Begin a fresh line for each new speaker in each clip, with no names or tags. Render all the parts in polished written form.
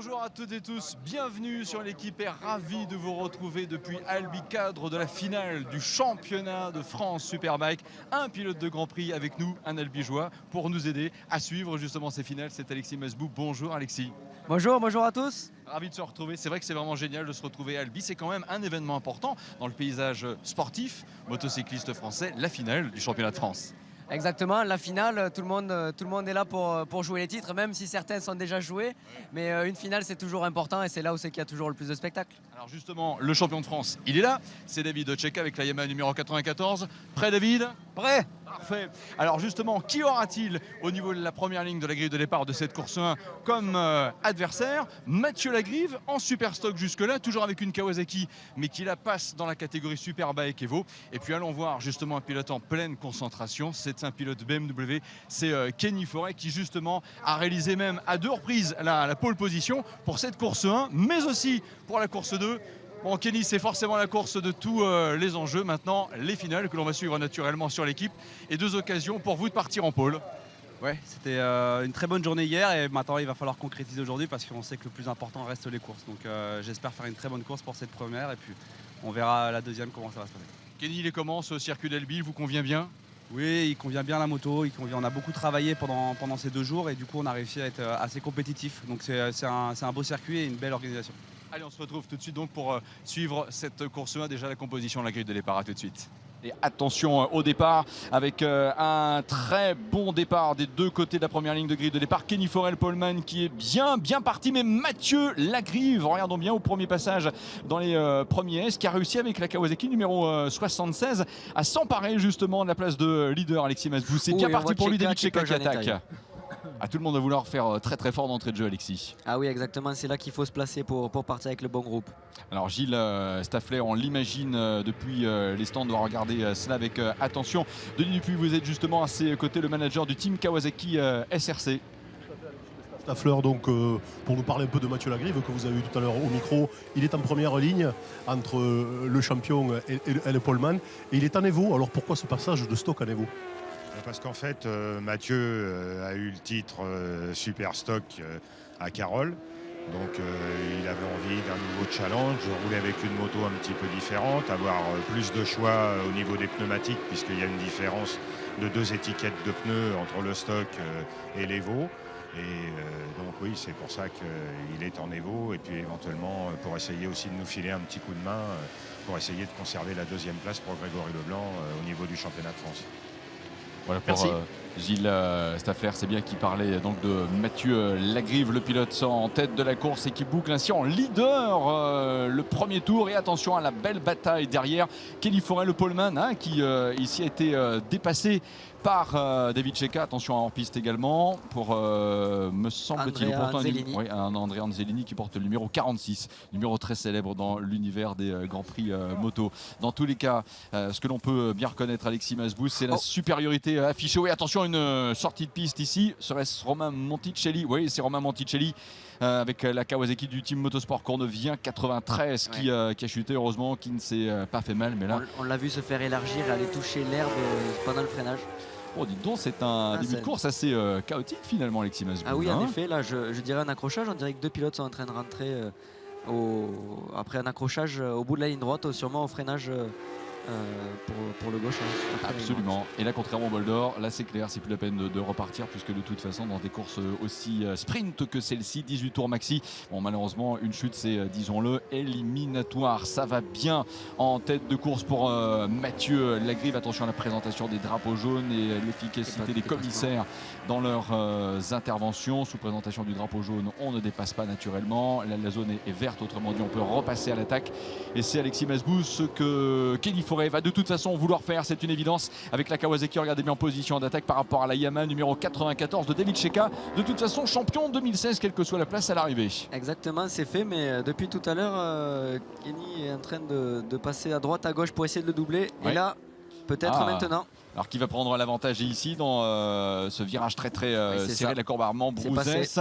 Bonjour à toutes et tous, bienvenue sur l'équipe et ravi de vous retrouver depuis Albi, cadre de la finale du championnat de France Superbike. Un pilote de Grand Prix avec nous, un Albigeois, pour nous aider à suivre justement ces finales. C'est Alexis Masbou. Bonjour Alexis.
Bonjour à tous.
Ravi de se retrouver. C'est vrai que c'est vraiment génial de se retrouver à Albi. C'est quand même un événement important dans le paysage sportif, motocycliste français, la finale du championnat de France.
Exactement, la finale, tout le monde est là pour jouer les titres, même si certains sont déjà joués. Mais une finale, c'est toujours important et c'est là où c'est qu'il y a toujours le plus de spectacles.
Alors justement, le champion de France, il est là. C'est David Oczeka avec la Yamaha numéro 94. Prêt David?
Prêt?
Parfait. Alors justement, qui aura-t-il au niveau de la première ligne de la grille de départ de cette course 1 comme adversaire? Mathieu Lagrive en super stock jusque-là, toujours avec une Kawasaki, mais qui la passe dans la catégorie Superbike Evo. Et puis allons voir justement un pilote en pleine concentration. C'est un pilote BMW, c'est Kenny Forêt qui justement a réalisé même à 2 reprises la pole position pour cette course 1, mais aussi pour la course 2. Bon, Kenny, c'est forcément la course de tous les enjeux. Maintenant, les finales que l'on va suivre naturellement sur l'équipe et 2 occasions pour vous de partir en pôle.
Ouais, c'était une très bonne journée hier et maintenant il va falloir concrétiser aujourd'hui parce qu'on sait que le plus important reste les courses. Donc j'espère faire une très bonne course pour cette première et puis on verra la deuxième comment ça va se passer.
Kenny, il est comment ce circuit d'Albi? Il vous convient bien?
Oui, il convient bien la moto, on a beaucoup travaillé pendant ces 2 jours et du coup on a réussi à être assez compétitif. Donc c'est un beau circuit et une belle organisation.
Allez, on se retrouve tout de suite donc pour suivre cette course 1. Déjà la composition de la grille de départ, à tout de suite. Et attention au départ avec un très bon départ des 2 côtés de la première ligne de grille de départ. Kenny Forel Poleman qui est bien parti, mais Mathieu Lagrive, regardons bien au premier passage dans les premiers S, qui a réussi avec la Kawasaki numéro 76 à s'emparer justement de la place de leader. Alexis Masbou, c'est bien parti pour lui. David Oczeka qui attaque. Ah, tout le monde va vouloir faire très fort d'entrée de jeu, Alexis.
Ah oui, exactement, c'est là qu'il faut se placer pour partir avec le bon groupe.
Alors Gilles Staffler, on l'imagine depuis les stands, doit regarder cela avec attention. Denis Dupuis, vous êtes justement à ses côtés le manager du team Kawasaki SRC.
Staffler, donc pour nous parler un peu de Mathieu Lagrive que vous avez eu tout à l'heure au micro, il est en première ligne entre le champion et le poleman et il est en Evo. Alors pourquoi ce passage de stock en Evo?
Parce qu'en fait, Mathieu a eu le titre Super Stock à Carole. Donc il avait envie d'un nouveau challenge, rouler avec une moto un petit peu différente, avoir plus de choix au niveau des pneumatiques, puisqu'il y a une différence de 2 étiquettes de pneus entre le stock et l'Evo. Et donc oui, c'est pour ça qu'il est en Evo. Et puis éventuellement pour essayer aussi de nous filer un petit coup de main, pour essayer de conserver la 2e place pour Grégory Leblanc au niveau du championnat de France.
Voilà pour Gilles Staffler, c'est bien qu'il parlait donc de Mathieu Lagrive, le pilote en tête de la course et qui boucle ainsi en leader le premier tour. Et attention à la belle bataille derrière. Kenny Forel, le poleman, qui ici a été dépassé par David Oczeka. Attention à hors-piste également pour, me semble-t-il, un André Angelini qui porte le numéro 46, numéro très célèbre dans l'univers des Grands Prix moto. Dans tous les cas, ce que l'on peut bien reconnaître, Alexis Masbou, c'est la supériorité affichée. Oui, attention, une sortie de piste ici. Serait-ce Romain Monticelli? Oui, c'est Romain Monticelli avec la Kawasaki du team Motosport Cournevien 93 qui a chuté, heureusement, qui ne s'est pas fait mal. Mais là,
on l'a vu se faire élargir, aller toucher l'herbe pendant le freinage.
Oh, dites donc, c'est un début de course assez chaotique finalement, Alexis Masbou.
Ah oui, en effet, là je dirais un accrochage, on dirait que 2 pilotes sont en train de rentrer après un accrochage au bout de la ligne droite, sûrement au freinage pour le gauche.
Absolument. Et là, contrairement au bol d'or, là c'est clair, c'est plus la peine de repartir puisque de toute façon, dans des courses aussi sprint que celle-ci, 18 tours maxi, bon, malheureusement, une chute, c'est, disons-le, éliminatoire. Ça va bien en tête de course pour Mathieu Lagrive. Attention à la présentation des drapeaux jaunes et l'efficacité des commissaires dans leurs interventions. Sous présentation du drapeau jaune, on ne dépasse pas naturellement. Là, la zone est verte, autrement dit, on peut repasser à l'attaque. Et c'est Alexis Masbou ce que Kenny Forêt va de toute façon vouloir faire, c'est une évidence avec la Kawasaki. Regardez bien en position d'attaque par rapport à la Yamaha numéro 94 de David Oczeka. De toute façon, champion 2016, quelle que soit la place à l'arrivée.
Exactement, c'est fait, mais depuis tout à l'heure, Kenny est en train de passer à droite, à gauche pour essayer de le doubler. Ouais. Et là, peut-être maintenant.
Alors qui va prendre l'avantage ici dans ce virage très serré de la courbe Armand Brouzès.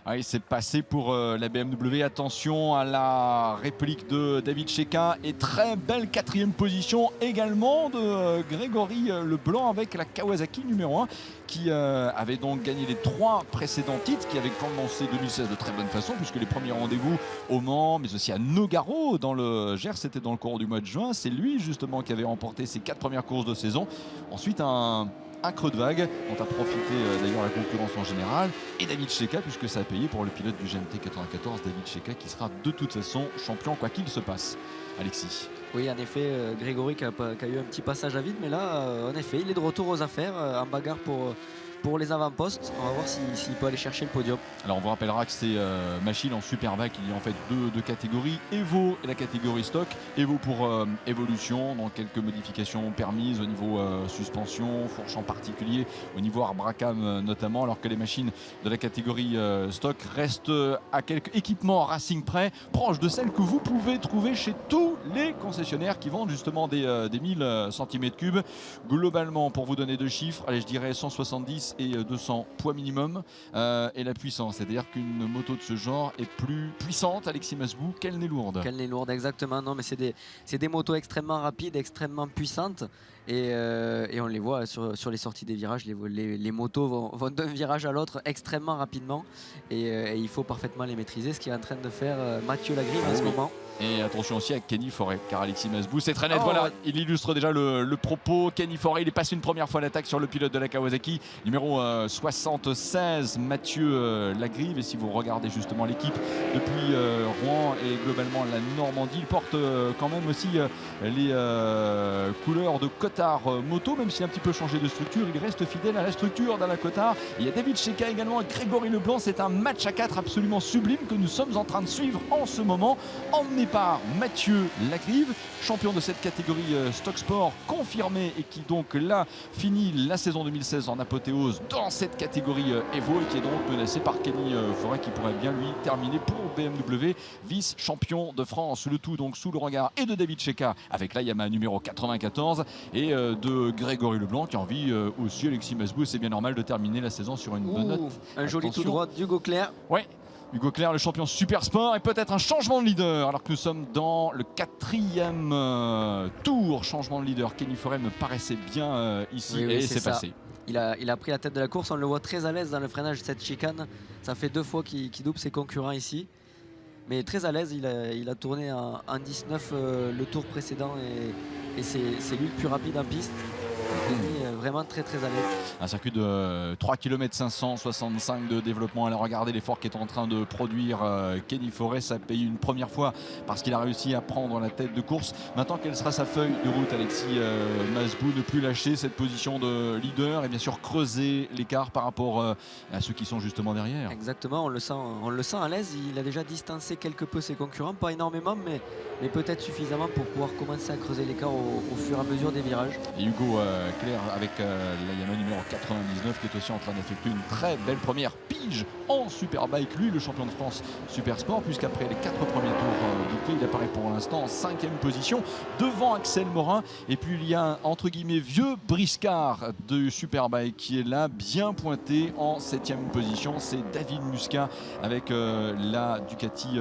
Oui, c'est passé pour la BMW. Attention à la réplique de David Cheka. Et très belle 4e position également de Grégory Leblanc avec la Kawasaki numéro 1 qui avait donc gagné les 3 précédents titres, qui avait commencé 2016 de très bonne façon puisque les premiers rendez-vous au Mans mais aussi à Nogaro dans le Gers, c'était dans le cours du mois de juin. C'est lui justement qui avait remporté ses 4 premières courses de saison. Ensuite un creux de vague dont a profité d'ailleurs la concurrence en général et David Cheka, puisque ça a payé pour le pilote du GMT 94, David Cheka, qui sera de toute façon champion quoi qu'il se passe. Alexis.
Oui, en effet, Grégory qui a eu un petit passage à vide, mais là, en effet, il est de retour aux affaires en bagarre pour les avant-postes. On va voir s'il peut aller chercher le podium.
Alors on vous rappellera que c'est machine en Superbike, il y a en fait deux catégories, Evo et la catégorie stock. Evo pour évolution, donc quelques modifications permises au niveau suspension, fourche en particulier, au niveau arbracam notamment, alors que les machines de la catégorie stock restent à quelques équipements racing près, proches de celles que vous pouvez trouver chez tous les concessionnaires qui vendent justement des 1000 cm3. Globalement, pour vous donner 2 chiffres, allez, je dirais 170 et 200 poids minimum, et la puissance, c'est-à-dire qu'une moto de ce genre est plus puissante, Alexis Masbou, qu'elle n'est lourde.
Qu'elle n'est lourde, exactement. Non, mais c'est des motos extrêmement rapides, extrêmement puissantes, et on les voit sur les sorties des virages. Les motos vont d'un virage à l'autre extrêmement rapidement, et il faut parfaitement les maîtriser, ce qui est en train de faire Mathieu Lagrive en ce moment.
Et attention aussi à Kenny Forêt, car Alexis Masbou, c'est très net. Voilà, il illustre déjà le propos. Kenny Forêt, il est passé une première fois à l'attaque sur le pilote de la Kawasaki, numéro 76, Mathieu Lagrive. Et si vous regardez justement l'équipe depuis Rouen et globalement la Normandie, il porte quand même aussi les couleurs de Cotard Moto, même s'il a un petit peu changé de structure, il reste fidèle à la structure d'Alain Cotard. Il y a David Cheka également, Grégory Leblanc. C'est un match à 4 absolument sublime que nous sommes en train de suivre en ce moment, emmené par Mathieu Lagrive, champion de cette catégorie Stock Sport confirmé, et qui donc là finit la saison 2016 en apothéose dans cette catégorie Evo, et qui est donc menacé par Kenny Forêt, qui pourrait bien lui terminer pour BMW vice-champion de France. Le tout donc sous le regard et de David Cheka avec la Yamaha numéro 94 et de Grégory Leblanc, qui a envie aussi, Alexis Masbou, c'est bien normal de terminer la saison sur une bonne note.
Un joli tout droit d'Hugo Clerc.
Ouais. Hugo Clerc, le champion Super Sport, et peut-être un changement de leader alors que nous sommes dans le 4e tour. Changement de leader. Kenny Forêt me paraissait bien ici, oui, et c'est passé.
Il a pris la tête de la course, on le voit très à l'aise dans le freinage de cette chicane. Ça fait 2 fois qu'il double ses concurrents ici. Mais très à l'aise, il a tourné en 19 le tour précédent, et c'est lui le plus rapide en piste. Vraiment très à l'aise.
Un circuit de 3 km 565 de développement. Alors regardez l'effort qu'est en train de produire Kenny Forêt. Ça paye une première fois parce qu'il a réussi à prendre la tête de course. Maintenant, quelle sera sa feuille de route, Alexis Masbou? Ne plus lâcher cette position de leader et bien sûr creuser l'écart par rapport à ceux qui sont justement derrière.
Exactement, on le sent à l'aise. Il a déjà distancé quelque peu ses concurrents, pas énormément, mais peut-être suffisamment pour pouvoir commencer à creuser l'écart au fur et à mesure des virages.
Et Hugo Clerc avec la Yamaha numéro 99, qui est aussi en train d'effectuer une très belle première pige en Superbike, lui le champion de France Super Sport, puisqu'après les 4 premiers tours bouclés, il apparaît pour l'instant en 5e position devant Axel Morin. Et puis il y a un entre guillemets vieux briscard de Superbike qui est là, bien pointé en 7e position, c'est David Muscat avec la Ducati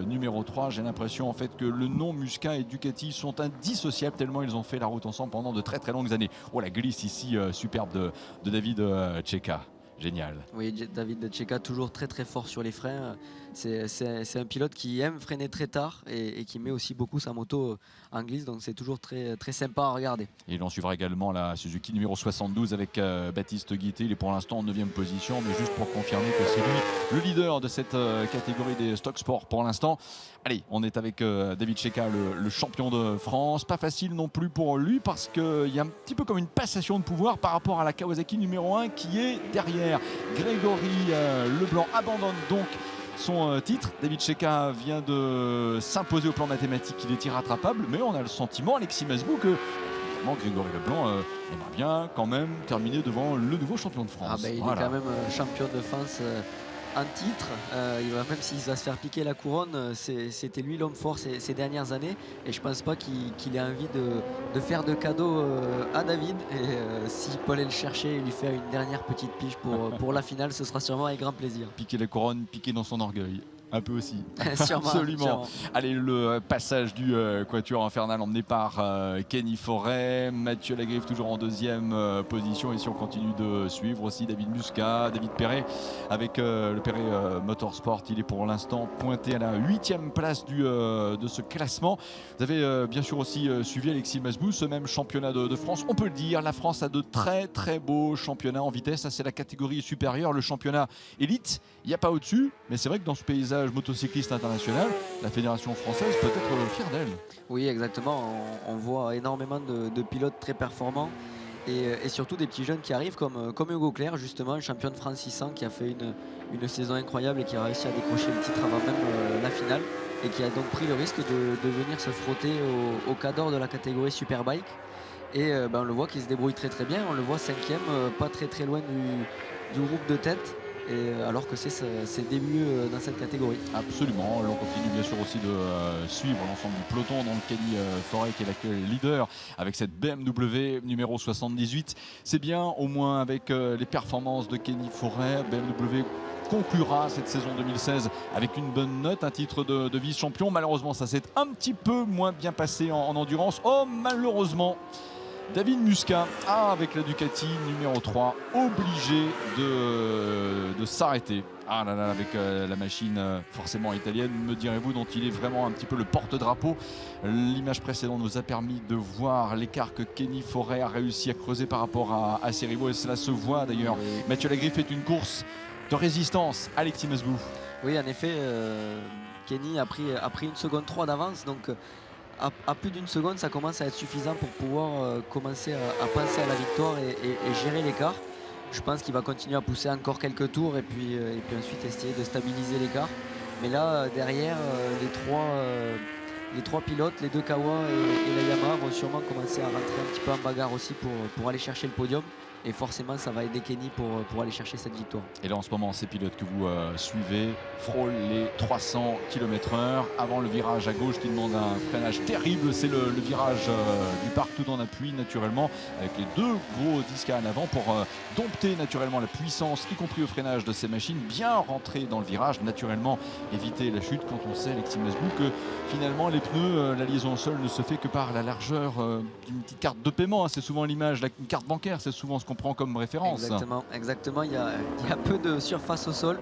numéro 3. J'ai l'impression en fait que le nom Muscat et Ducati sont indissociables tellement ils ont fait la route ensemble pendant de très longues années. Oh, la glisse ici superbe de David Cheka. Génial.
Oui, David Cheka toujours très fort sur les freins. C'est un pilote qui aime freiner très tard et qui met aussi beaucoup sa moto en glisse, donc c'est toujours très sympa à regarder.
Et l'on suivra également la Suzuki numéro 72 avec Baptiste Guité. Il est pour l'instant en 9e position, mais juste pour confirmer que c'est lui le leader de cette catégorie des Stock Sport pour l'instant. Allez, on est avec David Cheka, le champion de France. Pas facile non plus pour lui parce qu'il y a un petit peu comme une passation de pouvoir par rapport à la Kawasaki numéro 1 qui est derrière. Grégory Leblanc abandonne donc son titre. David Cheka vient de s'imposer au plan mathématique, il est irrattrapable, mais on a le sentiment, Alexis Masbou, que Grégory Leblanc aimerait bien quand même terminer devant le nouveau champion de France.
Il est quand même champion de France en titre. Même s'il va se faire piquer la couronne, c'était lui l'homme fort ces dernières années. Et je ne pense pas qu'il ait envie de faire de cadeaux à David. Et s'il peut aller le chercher et lui faire une dernière petite pige pour la finale, ce sera sûrement avec grand plaisir.
Piquer la couronne, piquer dans son orgueil. Un peu aussi.
Sûrement,
Absolument.
sûrement.
Allez, le passage du quatuor infernal emmené par Kenny Forêt, Mathieu Lagrive toujours en deuxième position. Et si on continue de suivre aussi David Muscat, David Perret avec le Perret Motorsport, il est pour l'instant pointé à la 8e place de ce classement. Vous avez bien sûr aussi suivi Alexis Masbou, ce même championnat de France. On peut le dire, la France a de très très beaux championnats en vitesse. Ça, c'est la catégorie supérieure, le championnat élite. Il n'y a pas au-dessus, mais c'est vrai que dans ce paysage motocycliste international, la fédération française peut être fière d'elle.
Oui, exactement. On voit énormément de pilotes très performants et surtout des petits jeunes qui arrivent comme Hugo Claire, justement, champion de France 600 qui a fait une saison incroyable et qui a réussi à décrocher le titre avant même la finale et qui a donc pris le risque de venir se frotter au cadre de la catégorie Superbike. Et on le voit qu'il se débrouille très très bien. On le voit 5e, pas très très loin du groupe de tête. Alors que c'est ses débuts dans cette catégorie.
Absolument, l'on continue bien sûr aussi de suivre l'ensemble du peloton dans le Kenny Forêt qui est l'actuel leader avec cette BMW numéro 78. C'est bien au moins avec les performances de Kenny Forêt. BMW conclura cette saison 2016 avec une bonne note, un titre de vice-champion. Malheureusement, ça s'est un petit peu moins bien passé en endurance. Oh, malheureusement, David Muscat, avec la Ducati numéro 3, obligé de s'arrêter. Ah là là, avec la machine forcément italienne, me direz-vous, dont il est vraiment un petit peu le porte-drapeau. L'image précédente nous a permis de voir l'écart que Kenny Forêt a réussi à creuser par rapport à ses rivaux, et cela se voit d'ailleurs.
Oui.
Mathieu Lagrive fait une course de résistance. Alexis Masbou.
Oui, en effet, Kenny a pris une seconde 3 d'avance, donc à plus d'une seconde, ça commence à être suffisant pour pouvoir commencer à penser à la victoire et gérer l'écart. Je pense qu'il va continuer à pousser encore quelques tours et puis ensuite essayer de stabiliser l'écart. Mais là, derrière, les trois pilotes, les deux Kawa et la Yamaha vont sûrement commencer à rentrer un petit peu en bagarre aussi pour aller chercher le podium. Et forcément, ça va aider Kenny pour aller chercher cette victoire.
Et là, en ce moment, ces pilotes que vous suivez frôlent les 300 km/h avant le virage à gauche qui demande un freinage terrible. C'est le virage du parc tout en appui, naturellement, avec les deux gros disques en avant pour dompter naturellement la puissance, y compris au freinage de ces machines, bien rentrer dans le virage, naturellement éviter la chute quand on sait, Alexis Masbou, que finalement les pneus, la liaison au sol ne se fait que par la largeur d'une petite carte de paiement. C'est souvent l'image, une carte bancaire, c'est souvent ce qu'on prend comme référence.
Exactement. Il y a peu de surface au sol,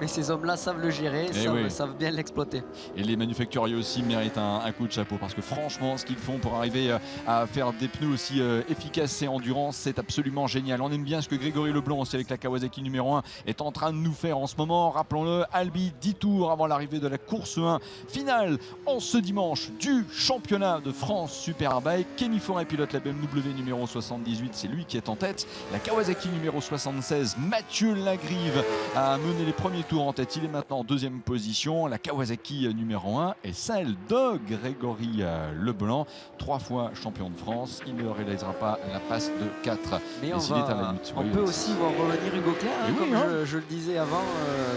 mais ces hommes-là savent le gérer, savent bien l'exploiter.
Et les manufacturiers aussi méritent un coup de chapeau, parce que franchement, ce qu'ils font pour arriver à faire des pneus aussi efficaces et endurance, c'est absolument génial. On aime bien ce que Grégory Leblanc, aussi avec la Kawasaki numéro 1, est en train de nous faire en ce moment. Rappelons-le, Albi, 10 tours avant l'arrivée de la course 1 finale en ce dimanche du championnat de France Superbike. Kenny Forêt pilote la BMW numéro 78, c'est lui qui est en tête. La Kawasaki numéro 76, Mathieu Lagrive a mené les premiers tours en tête. Il est maintenant en deuxième position. La Kawasaki numéro 1 est celle de Grégory Leblanc, 3 fois champion de France. Il ne réalisera pas la passe de 4.
Mais on
Oui,
peut aussi voir revenir Hugo Claire, comme
oui,
je le disais avant,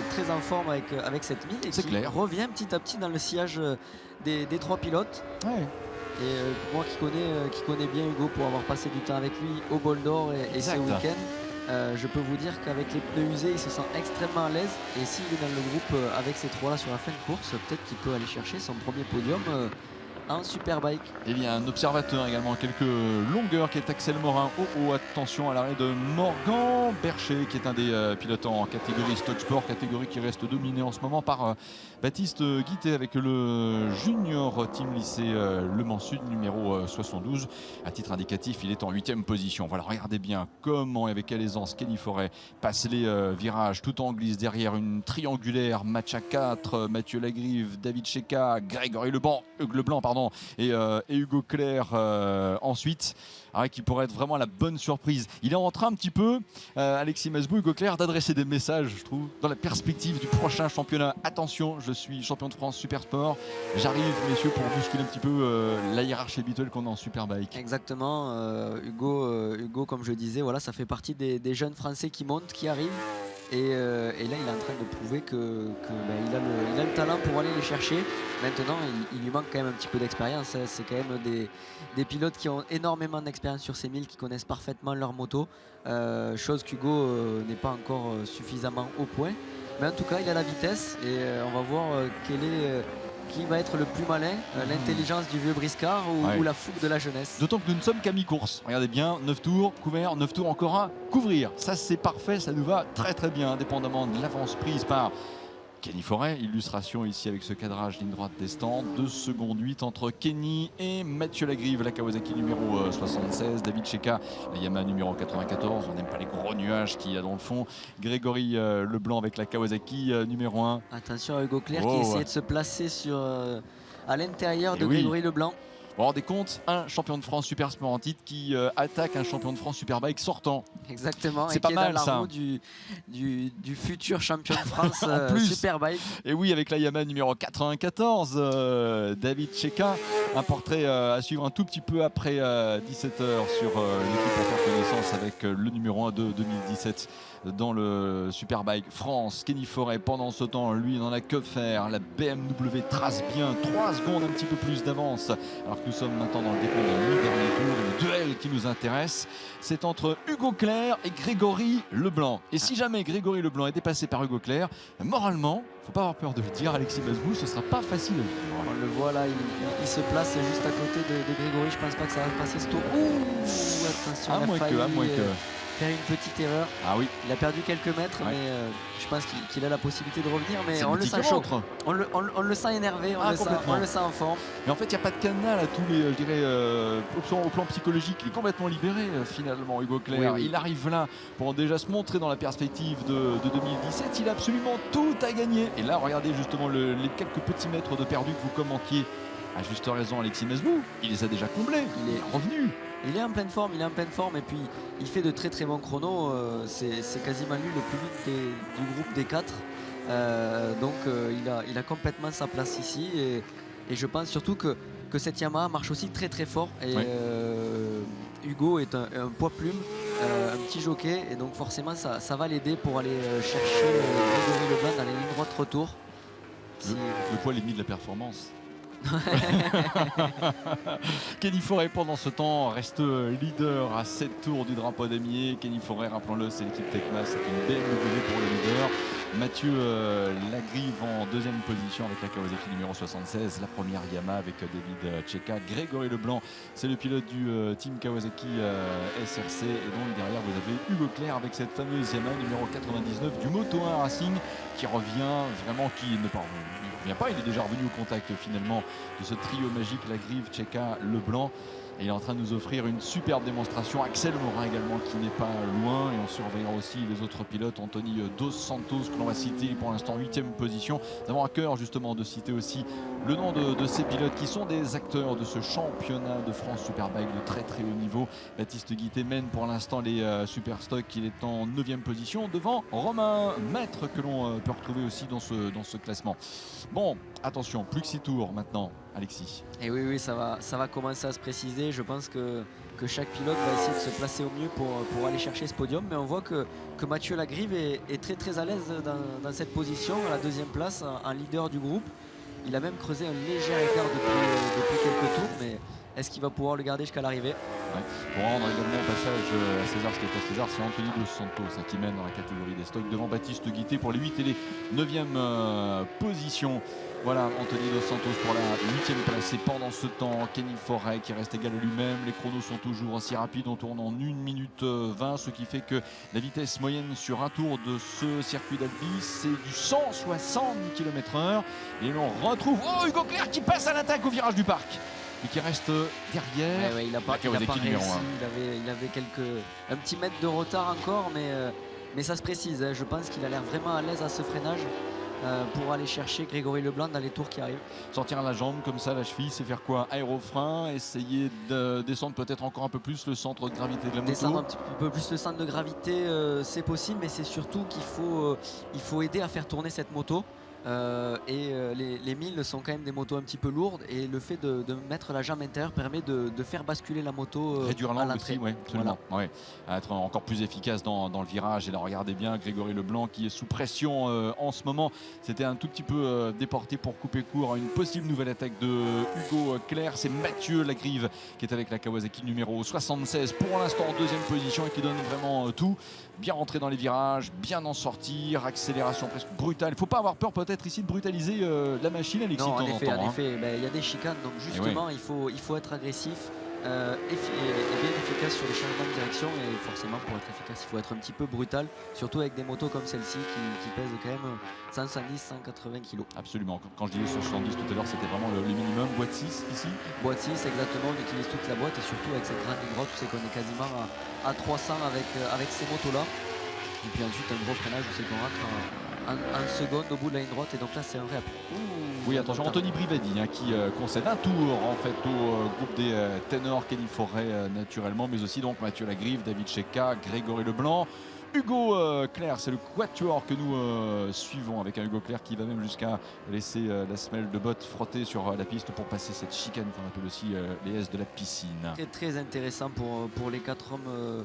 très en forme avec cette mine et qui revient petit à petit dans le sillage des trois pilotes.
Ouais.
Et moi qui connais bien Hugo pour avoir passé du temps avec lui au Bol d'Or et ce week-end, je peux vous dire qu'avec les pneus usés, il se sent extrêmement à l'aise. Et s'il est dans le groupe avec ces trois-là sur la fin de course, peut-être qu'il peut aller chercher son premier podium en Superbike.
Et bien un observateur également à quelques longueurs qui est Axel Morin. Attention à l'arrêt de Morgan Bercher, qui est un des pilotes en catégorie Stock Sport, catégorie qui reste dominée en ce moment par Baptiste Guittet avec le Junior Team Lycée Le Mans Sud numéro 72. À titre indicatif, il est en 8e position. Voilà, regardez bien comment et avec quelle aisance Kenny Forêt passe les virages tout en glisse derrière une triangulaire match à 4. Mathieu Lagrive, David Cheka, Grégory Leblanc et Hugo Claire ensuite. Qui pourrait être vraiment la bonne surprise. Il est en train un petit peu, Alexis Masbou, Hugo Claire, d'adresser des messages, je trouve, dans la perspective du prochain championnat. Attention, je suis champion de France Super Sport. J'arrive, messieurs, pour bousculer un petit peu la hiérarchie habituelle qu'on a en Superbike.
Exactement. Hugo, comme je disais, voilà, ça fait partie des jeunes Français qui montent, qui arrivent. Et là, il est en train de prouver il a le talent pour aller les chercher. Maintenant, il lui manque quand même un petit peu d'expérience. C'est quand même des pilotes qui ont énormément d'expérience sur ces 1000, qui connaissent parfaitement leur moto. Chose qu'Hugo n'est pas encore suffisamment au point. Mais en tout cas, il a la vitesse et on va voir qui va être le plus malin, l'intelligence du vieux briscard ou la fougue de la jeunesse.
D'autant que nous ne sommes qu'à mi-course. Regardez bien, 9 tours couverts, 9 tours encore à couvrir. Ça c'est parfait, ça nous va très très bien, indépendamment de l'avance prise par Kenny Forêt. Illustration ici avec ce cadrage ligne droite des stands. 2 secondes 8 entre Kenny et Mathieu Lagrive, la Kawasaki numéro 76. David Cheka, la Yamaha numéro 94. On n'aime pas les gros nuages qu'il y a dans le fond. Grégory Leblanc avec la Kawasaki numéro 1.
Attention à Hugo Claire qui essayait de se placer à l'intérieur de Grégory Leblanc.
Vous vous rendez compte, un champion de France super sport en titre qui attaque un champion de France superbike sortant.
Exactement,
c'est
et
pas
qui
mal,
est dans la
ça.
roue du futur champion de France superbike.
Et oui, avec la Yamaha numéro 94, David Cheka, un portrait à suivre un tout petit peu après 17h sur l'équipe à faire connaissance avec le numéro 1 de 2017 dans le Superbike France. Kenny Forêt, pendant ce temps, lui, n'en a que faire. La BMW trace bien 3 secondes, un petit peu plus d'avance. Alors que nous sommes maintenant dans le décompte de 8 derniers tours. Le duel qui nous intéresse, c'est entre Hugo Claire et Grégory Leblanc. Et si jamais Grégory Leblanc est dépassé par Hugo Claire, moralement, il ne faut pas avoir peur de le dire, Alexis Masbou, ce ne sera pas facile à vivre.
On le voit là, il se place juste à côté de Grégory. Je pense pas que ça va passer ce tour. Ouh, attention,
à moins que.
Faire une petite erreur.
Ah oui.
Il a perdu quelques mètres, mais je pense qu'il a la possibilité de revenir. Mais on le sent chaud. On le sent énervé, on le sent en forme.
Mais en fait, il n'y a pas de cadenas à tous les, je dirais, au plan psychologique. Il est complètement libéré finalement, Hugo Claire. Oui. Il arrive là pour déjà se montrer dans la perspective de 2017. Il a absolument tout à gagner. Et là, regardez justement les quelques petits mètres de perdu que vous commentiez. À juste raison, Alexis Masbou, il les a déjà comblés. Il est revenu.
Il est en pleine forme, et puis il fait de très très bons chronos. C'est quasiment lui le plus vite du groupe des 4. Donc il a complètement sa place ici et je pense surtout que cette Yamaha marche aussi très très fort. Et Hugo est un poids plume, un petit jockey, et donc forcément ça va l'aider pour aller chercher Grégory Leblanc dans les lignes droites retour.
Le poids limite de la performance. Kenny Forêt pendant ce temps reste leader à 7 tours du drapeau damier. Kenny Forêt, rappelons-le, c'est l'équipe Tecma, c'est une BMW pour le leader. Mathieu Lagrive en deuxième position avec la Kawasaki numéro 76, la première Yamaha avec David Cheka. Grégory Leblanc, c'est le pilote du team Kawasaki SRC, et donc derrière vous avez Hugo Claire avec cette fameuse Yamaha numéro 99 du Moto1 Racing qui revient vraiment, qui ne revient pas, il est déjà revenu au contact finalement de ce trio magique Lagrive, Cheka, Leblanc. Et il est en train de nous offrir une superbe démonstration. Axel Morin également qui n'est pas loin. Et on surveillera aussi les autres pilotes. Anthony Dos Santos que l'on va citer pour l'instant 8e position. Nous avons à cœur justement de citer aussi le nom de ces pilotes qui sont des acteurs de ce championnat de France Superbike de très très haut niveau. Baptiste Guittet mène pour l'instant les Superstock. Il est en 9e position devant Romain Maître que l'on peut retrouver aussi dans ce classement. Bon, attention, plus que 6 tours maintenant, Alexis.
Et oui, ça va commencer à se préciser. Je pense que chaque pilote va essayer de se placer au mieux pour aller chercher ce podium. Mais on voit que Mathieu Lagrive est très très à l'aise dans cette position, à la 2e place, en leader du groupe. Il a même creusé un léger écart depuis quelques tours, mais est-ce qu'il va pouvoir le garder jusqu'à l'arrivée?
Pour rendre également passage à César ce qui est à César, c'est Anthony Dos Santos qui mène dans la catégorie des stocks devant Baptiste Guittet pour les 8 et les 9e positions. Voilà, Anthony Dos Santos pour la 8e place. Et pendant ce temps, Kenny Forêt qui reste égal à lui-même. Les chronos sont toujours aussi rapides. On tourne en 1 minute 20, ce qui fait que la vitesse moyenne sur un tour de ce circuit d'Albi, c'est du 160 km/h. Et l'on retrouve Hugo Claire qui passe à l'attaque au virage du parc et qui reste derrière.
Il n'a pas réussi. Il avait un petit mètre de retard encore, mais ça se précise. Je pense qu'il a l'air vraiment à l'aise à ce freinage pour aller chercher Grégory Leblanc dans les tours qui arrivent.
Sortir la jambe comme ça, la cheville, c'est faire quoi? Aérofrein, essayer de descendre peut-être encore un peu plus le centre de gravité de la moto.
Descendre un petit peu plus le centre de gravité, c'est possible, mais c'est surtout qu'il faut aider à faire tourner cette moto. Les 1000 sont quand même des motos un petit peu lourdes et le fait de mettre la jambe intérieure permet de faire basculer la moto
réduire
à
l'angle
l'entrée.
aussi, oui, absolument. Ouais. À être encore plus efficace dans le virage. Et là, regardez bien Grégory Leblanc qui est sous pression en ce moment. C'était un tout petit peu déporté pour couper court à une possible nouvelle attaque de Hugo Clerc. C'est Mathieu Lagrive qui est avec la Kawasaki numéro 76 pour l'instant en deuxième position et qui donne vraiment tout. Bien rentrer dans les virages, bien en sortir, accélération presque brutale. Il ne faut pas avoir peur peut-être ici de brutaliser la machine, Alexis,
Non,
de temps en temps.
en effet, il y a des chicanes, donc justement il faut être agressif et bien efficace sur les changements de direction, et forcément pour être efficace il faut être un petit peu brutal, surtout avec des motos comme celle-ci qui pèsent quand même 170-180 kg.
Absolument, quand je disais 170 tout à l'heure c'était vraiment le minimum. Boîte 6 ici.
Boîte 6 exactement, on utilise toute la boîte et surtout avec cette grande ligne droite, c'est qu'on est quasiment à 300 avec ces motos là, et puis ensuite un gros freinage où c'est qu'on rentre en seconde au bout de la ligne droite, et donc là c'est un vrai appui.
Oui, attention, Anthony Brivadi qui concède un tour en fait au groupe des ténors, Kenny Forêt naturellement, mais aussi donc Mathieu Lagrive, David Cheka, Grégory Leblanc, Hugo Clerc. C'est le quatuor que nous suivons, avec un Hugo Clerc qui va même jusqu'à laisser la semelle de botte frotter sur la piste pour passer cette chicane qu'on appelle aussi les S de la piscine.
Très très intéressant pour les 4 hommes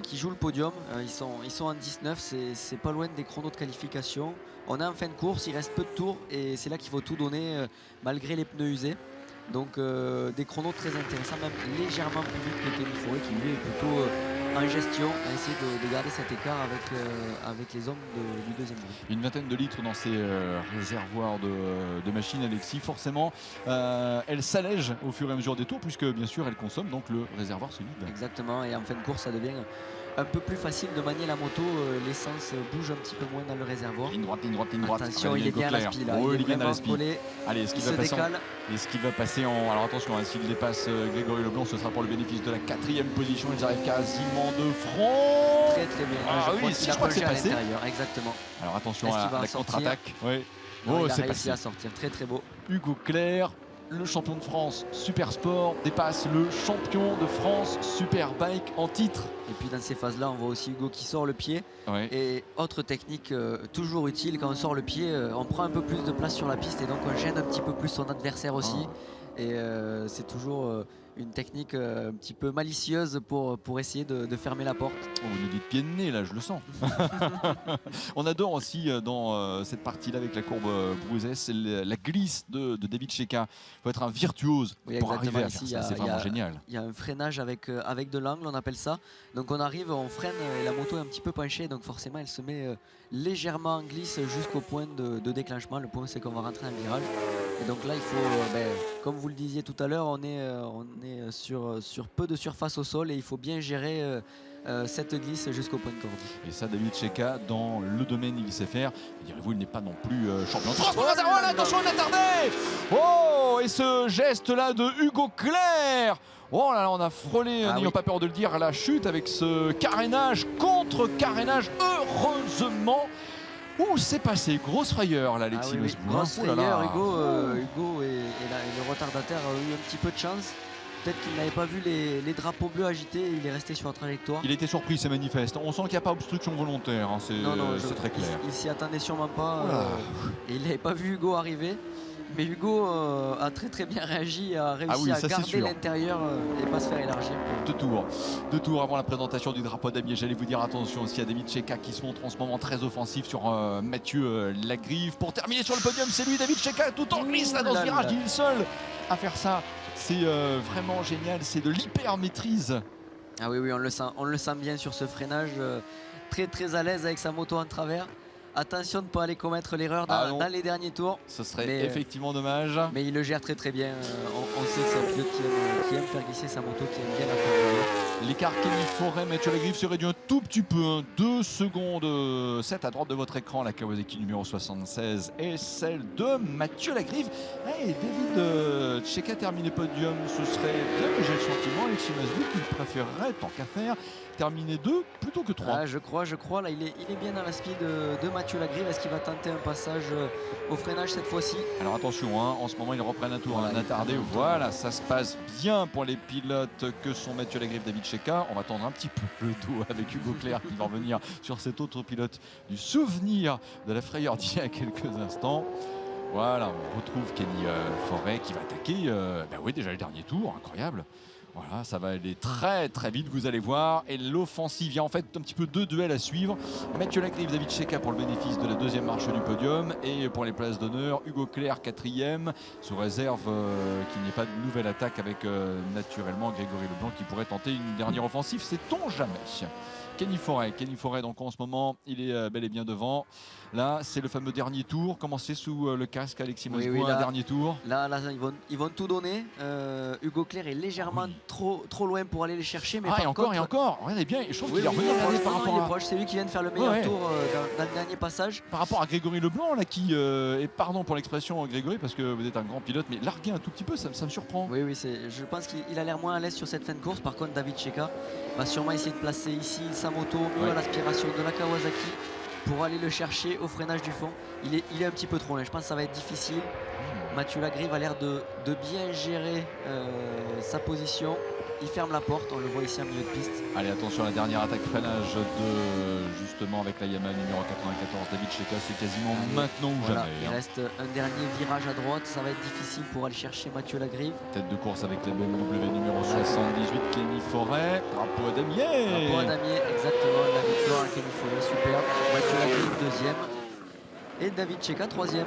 qui jouent le podium. Ils sont en 19, c'est pas loin des chronos de qualification. On est en fin de course, il reste peu de tours et c'est là qu'il faut tout donner malgré les pneus usés. Donc des chronos très intéressants, même légèrement plus vite que Kenny Forêt qui lui est plutôt en gestion, à essayer de garder cet écart avec les hommes du deuxième groupe.
Une vingtaine de litres dans ces réservoirs de machines, Alexis. Forcément, elle s'allège au fur et à mesure des tours, puisque bien sûr elle consomme donc le réservoir se vide.
Exactement, et en fin de course ça devient un peu plus facile de manier la moto, l'essence bouge un petit peu moins dans le réservoir.
Ligne droite, ligne droite, ligne droite.
Attention, il est bien à la spi là,
Oh,
il est
bien à
vraiment
la spi.
collé,
Allez, est-ce
il
qu'il
se
va passer
décale.
Est-ce qu'il va passer en... Alors attention, s'il dépasse Grégory Leblanc, ce sera pour le bénéfice de la 4e position. Ils arrivent quasiment de front.
Très très bien.
Ah oui, je crois que c'est passé.
Exactement.
Alors attention
Est-ce qu'il
à
va en
la
sortir?
contre-attaque. Oui.
Non,
Oh,
il a
c'est
réussi
passé.
à sortir, très très beau.
Hugo Clerc, le champion de France Super Sport, dépasse le champion de France Superbike en titre.
Et puis dans ces phases-là, on voit aussi Hugo qui sort le pied.
Ouais.
Et autre technique toujours utile, quand on sort le pied, on prend un peu plus de place sur la piste et donc on gêne un petit peu plus son adversaire aussi. Et c'est toujours une technique un petit peu malicieuse pour essayer de fermer la porte.
Oh, vous nous dites pied de nez là, je le sens. On adore aussi dans cette partie-là avec la courbe Brouzet, c'est la glisse de David Cheka. Il faut être un virtuose
Oui,
pour
exactement.
arriver à
Ici,
faire ça. C'est vraiment génial.
Il y a un freinage avec de l'angle, on appelle ça. Donc on arrive, on freine et la moto est un petit peu penchée, donc forcément elle se met légèrement en glisse jusqu'au point de déclenchement. Le point c'est qu'on va rentrer en virage. Et donc là il faut, comme vous le disiez tout à l'heure, on est sur peu de surface au sol et il faut bien gérer cette glisse jusqu'au point de corde.
Et ça, David Cheka, dans le domaine il sait faire. Direz-vous, il n'est pas non plus champion de France. Oh, attention, on a tardé. Oh, et ce geste-là de Hugo Clerc. Oh là là, on a frôlé, n'ayons pas peur de le dire, à la chute avec ce carénage contre carénage. Heureusement, où c'est passé, grosse frayeur là, Alexis Mesbou.
Grosse frayeur, Hugo et le retardataire a eu un petit peu de chance. Peut-être qu'il n'avait pas vu les drapeaux bleus agités et il est resté sur la trajectoire.
Il était surpris, c'est manifeste. On sent qu'il n'y a pas obstruction volontaire, hein, c'est très clair.
Il s'y attendait sûrement pas et il n'avait pas vu Hugo arriver. Mais Hugo a très très bien réagi, a réussi à garder l'intérieur et pas se faire élargir.
Deux tours avant la présentation du drapeau d'Amiens. J'allais vous dire attention aussi à David Cheka qui se montre en ce moment très offensif sur Mathieu Lagrive. Pour terminer sur le podium, c'est lui, David Cheka, tout en glisse là dans ce virage. Il est seul à faire ça. C'est vraiment génial, c'est de l'hyper maîtrise.
Ah oui, on le sent bien sur ce freinage, très très à l'aise avec sa moto en travers. Attention de ne pas aller commettre l'erreur dans les derniers tours.
Ce serait effectivement dommage.
Mais il le gère très très bien. On sait que c'est un pilote qui aime faire glisser sa moto, qui aime bien la faire.
L'écart Kenny Forêt, Mathieu Lagrive se réduit un tout petit peu. 2 secondes 7 à droite de votre écran. La Kawasaki numéro 76 et celle de Mathieu Lagrive. Et David Cheka terminé podium. Ce serait bien, mais j'ai le sentiment, Alexis Mesbou, qu'il préférerait, tant qu'à faire, terminer 2 plutôt que 3.
Ah, je crois. Là, il est bien dans la speed de Mathieu Lagrive. Est-ce qu'il va tenter un passage au freinage cette fois-ci?
Alors attention, en ce moment ils reprennent un tour, on a tardé. Voilà, ça se passe bien pour les pilotes que sont Mathieu Lagrive, David Checa. On va tendre un petit peu le dos avec Hugo Clerc qui va revenir sur cet autre pilote du souvenir de la frayeur d'il y a quelques instants. Voilà, on retrouve Kenny Forêt qui va attaquer. Oui, déjà le dernier tour, incroyable. Voilà, ça va aller très très vite, vous allez voir. Et l'offensive, il y a en fait un petit peu deux duels à suivre. Mathieu Lagrive, David Checa pour le bénéfice de la deuxième marche du podium. Et pour les places d'honneur, Hugo Clerc, quatrième, sous réserve qu'il n'y ait pas de nouvelle attaque avec naturellement Grégory Leblanc qui pourrait tenter une dernière offensive. Sait-on jamais. Kenny Forêt, donc en ce moment, il est bel et bien devant. Là, c'est le fameux dernier tour. Commencé sous le casque, Alexis Moscou, un dernier tour.
Là, ils vont tout donner. Hugo Clerc est légèrement trop loin pour aller les chercher. Mais
et encore. Regardez bien, je trouve qu'il est revenu par rapport à...
C'est lui qui vient de faire le meilleur tour dans le dernier passage.
Par rapport à Grégory Leblanc, là, qui et pardon pour l'expression, Grégory, parce que vous êtes un grand pilote, mais larguer un tout petit peu, ça me surprend.
Oui, je pense qu'il a l'air moins à l'aise sur cette fin de course. Par contre, David Checa va sûrement essayer de placer ici sa moto mieux à l'aspiration de la Kawasaki pour aller le chercher au freinage du fond. Il est un petit peu trop loin, je pense que ça va être difficile. Mathieu Lagrive a l'air de bien gérer sa position. Il ferme la porte, on le voit ici en milieu de piste.
Allez, attention à la dernière attaque freinage justement avec la Yamaha numéro 94. David Checa, c'est quasiment maintenant ou jamais.
Il reste un dernier virage à droite, ça va être difficile pour aller chercher Mathieu Lagrive.
Tête de course avec la BMW numéro 78, Kenny Forêt. Bravo à Damier.
Bravo à Damier, exactement, la victoire à Kenny Forêt, superbe. Mathieu Lagrive deuxième et David Checa troisième.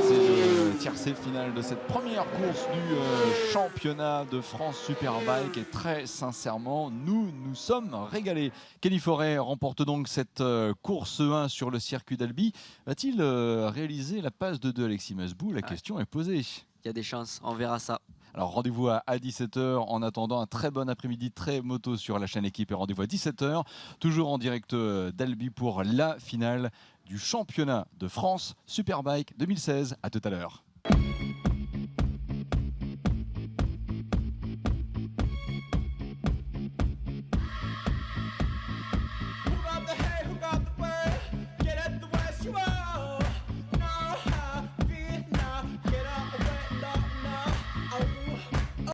C'est le tiercé final de cette première course du championnat de France Superbike et très sincèrement, nous sommes régalés. Kenny Forêt remporte donc cette course 1 sur le circuit d'Albi. Va-t-il réaliser la passe de 2 Alexis Masbou? La question est posée.
Il y a des chances, on verra ça.
Alors rendez-vous à 17h en attendant un très bon après-midi, très moto sur la chaîne Équipe et rendez-vous à 17h, toujours en direct d'Albi pour la finale du championnat de France Superbike 2016. À tout à l'heure.